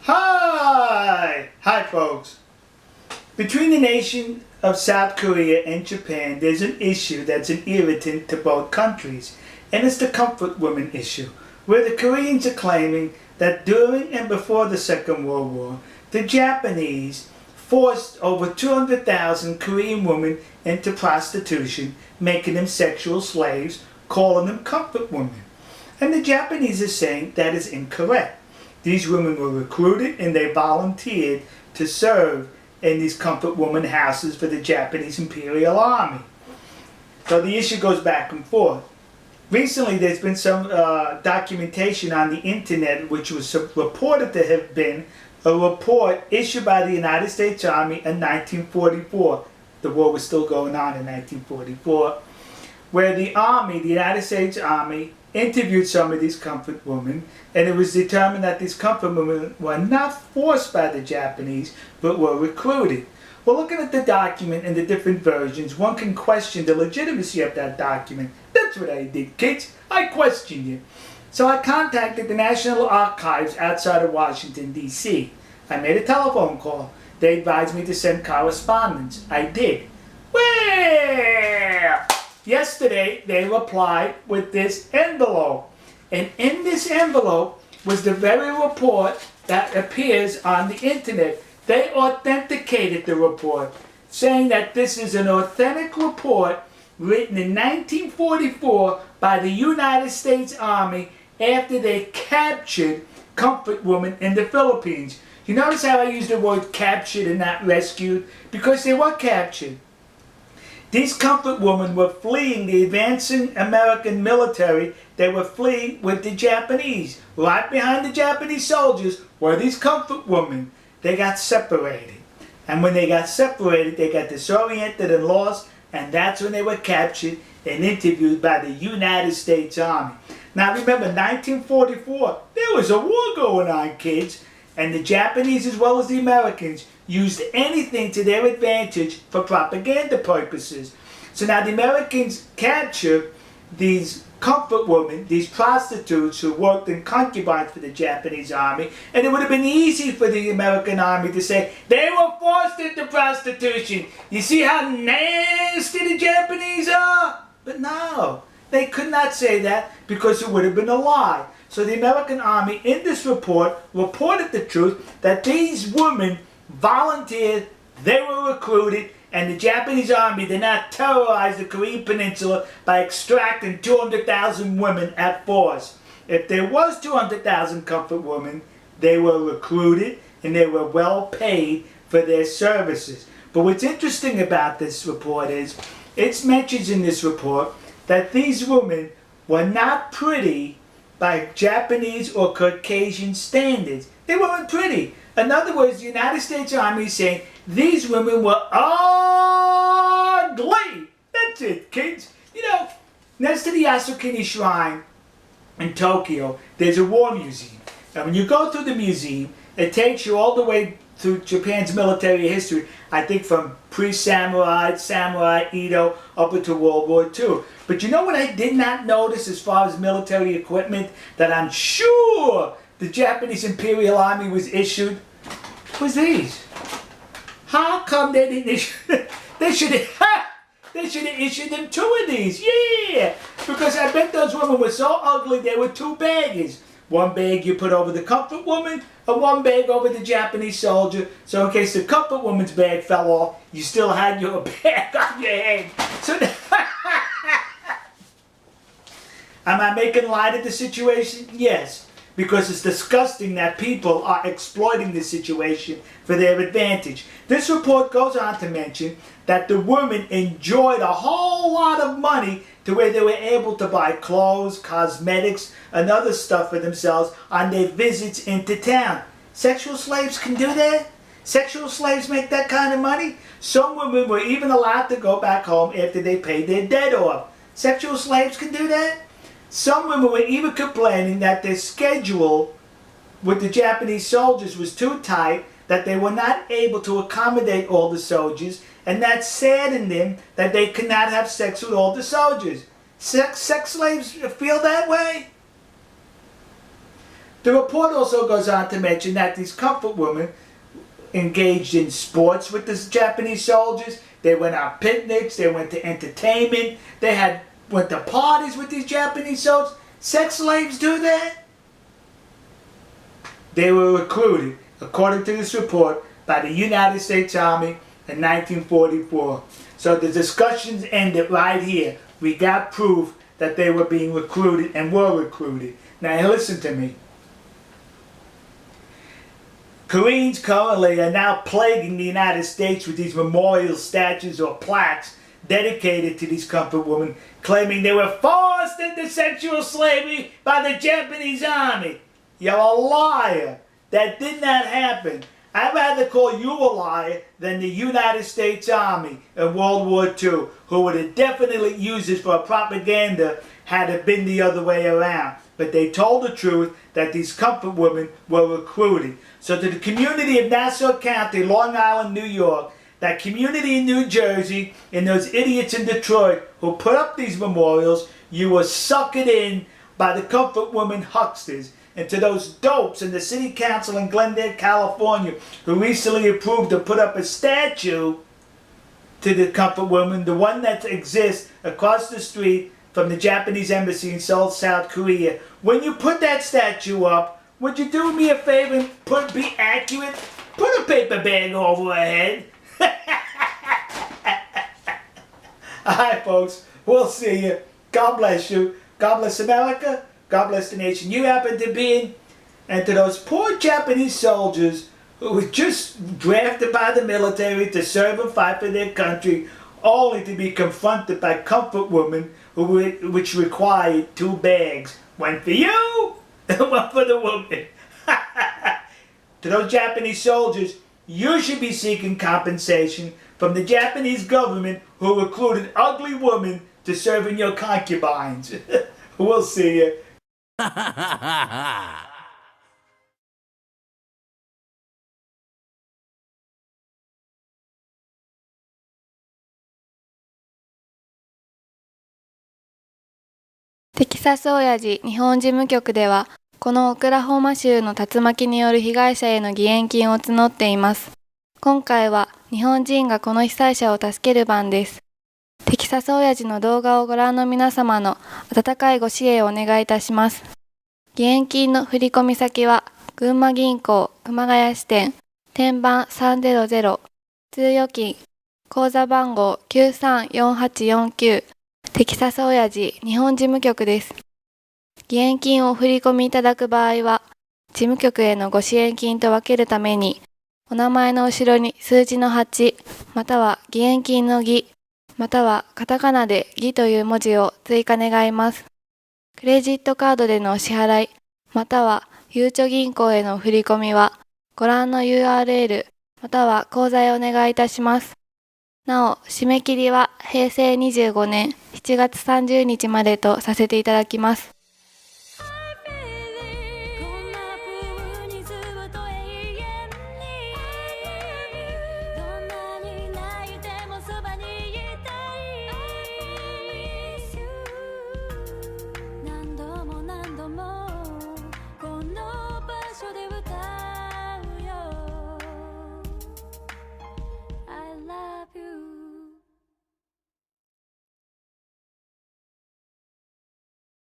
Hi folks. Between the nation of South Korea and Japan, there's an issue that's an irritant to both countries, and it's the comfort woman issue, where the Koreans are claiming that during and before the Second World War, the Japanese forced over 200,000 Korean women into prostitution, making them sexual slaves, calling them comfort women. And the Japanese are saying that is incorrect. These women were recruited and they volunteered to serve in these comfort woman houses for the Japanese Imperial Army. So the issue goes back and forth. Recently there's been some documentation on the internet which was reported to have been a report issued by the United States Army in 1944. The war was still going on in 1944, where the United States Army, interviewed some of these comfort women, and it was determined that these comfort women were not forced by the Japanese, but were recruited. Well, looking at the document and the different versions, one can question the legitimacy of that document. That's what I did, kids. I questioned it. So I contacted the National Archives outside of Washington, D.C. I made a telephone call. They advised me to send correspondence. I did. Well, yesterday they replied with this envelope. And in this envelope was the very report that appears on the internet. They authenticated the report, saying that this is an authentic report written in 1944 by the United States Army after they captured comfort women in the Philippines. You notice how I use the word captured and not rescued? Because they were captured. These comfort women were fleeing the advancing American military. They were fleeing with the Japanese. Right behind the Japanese soldiers were these comfort women. They got separated. And when they got separated, they got disoriented and lost, and that's when they were captured and interviewed by the United States Army. Now remember, 1944, there was a war going on, kids, and the Japanese as well as the Americans used anything to their advantage for propaganda purposes. So now the Americans captured these comfort women, these prostitutes who worked in concubines for the Japanese army, and it would have been easy for the American army to say, they were forced into prostitution. You see how nasty the Japanese are? But no, they could not say that because it would have been a lie. So the American army in this report reported the truth that these women volunteered, they were recruited, and the Japanese army did not terrorize the Korean peninsula by extracting 200,000 women at force. If there was 200,000 comfort women, they were recruited and they were well paid for their services. But what's interesting about this report is, it mentions in this report that these women were not pretty by Japanese or Caucasian standards. They weren't pretty. In other words, the United States Army is saying these women were ugly. That's it, kids. You know, next to the Yasukuni Shrine in Tokyo, there's a war museum. And when you go through the museum, it takes you all the way through Japan's military history, I think from pre-samurai, samurai, Edo, up into World War II. But you know what I did not notice as far as military equipment that I'm sure the Japanese Imperial Army was issued? Was these. How come they didn't issue they should have issued them 2 of these. Yeah! Because I bet those women were so ugly they were 2 bags. One bag you put over the comfort woman, and one bag over the Japanese soldier. So in case the comfort woman's bag fell off, you still had your bag on your head. So am I making light of the situation? Yes. Because it's disgusting that people are exploiting the situation for their advantage. This report goes on to mention that the women enjoyed a whole lot of money to where they were able to buy clothes, cosmetics, and other stuff for themselves on their visits into town. Sexual slaves can do that? Sexual slaves make that kind of money? Some women were even allowed to go back home after they paid their debt off. Sexual slaves can do that? Some women were even complaining that their schedule with the Japanese soldiers was too tight, that they were not able to accommodate all the soldiers, and that saddened them that they could not have sex with all the soldiers. Sex slaves feel that way? The report also goes on to mention that these comfort women engaged in sports with the Japanese soldiers. They went on picnics, they went to entertainment, went to parties with these Japanese soldiers. Sex slaves do that? They were recruited, according to this report, by the United States Army in 1944. So the discussions ended right here. We got proof that they were being recruited and were recruited. Now listen to me. Koreans currently are now plaguing the United States with these memorial statues or plaques dedicated to these comfort women, claiming they were forced into sexual slavery by the Japanese army. You're a liar. That did not happen. I'd rather call you a liar than the United States Army in World War II, who would have definitely used this for propaganda had it been the other way around. But they told the truth that these comfort women were recruited. So to the community of Nassau County, Long Island, New York, that community in New Jersey, and those idiots in Detroit who put up these memorials, you were suckered in by the comfort women hucksters. And to those dopes in the city council in Glendale, California, who recently approved to put up a statue to the comfort woman, the one that exists across the street from the Japanese embassy in Seoul, South Korea. When you put that statue up, would you do me a favor and be accurate? Put a paper bag over her head. Alright folks, we'll see you. God bless you. God bless America. God bless the nation you happen to be in. And to those poor Japanese soldiers who were just drafted by the military to serve and fight for their country, only to be confronted by comfort women which required 2 bags. One for you and one for the woman. To those Japanese soldiers, you should be seeking compensation from the Japanese government who recruited ugly women to serve in your concubines. We'll see you. テキサス親父日本事務局では、このオクラホマ州の竜巻による被害者への義援金を募っています。今回は日本人がこの被災者を助ける番です。テキサス親父の動画をご覧の皆様の温かいご支援をお願いいたします。義援金の振込先は、群馬銀行熊谷支店、天板300、通預金、口座番号934849、テキサス親父日本事務局です。義援金をお振り込みいただく場合は、事務局へのご支援金と分けるために、お名前の後ろに数字の8、または義援金の義、またはカタカナで義という文字を追加願います。クレジットカードでのお支払い、またはゆうちょ銀行への振り込みは、ご覧の URL、または口座へお願いいたします。なお、締め切りは平成25年7月30日までとさせていただきます。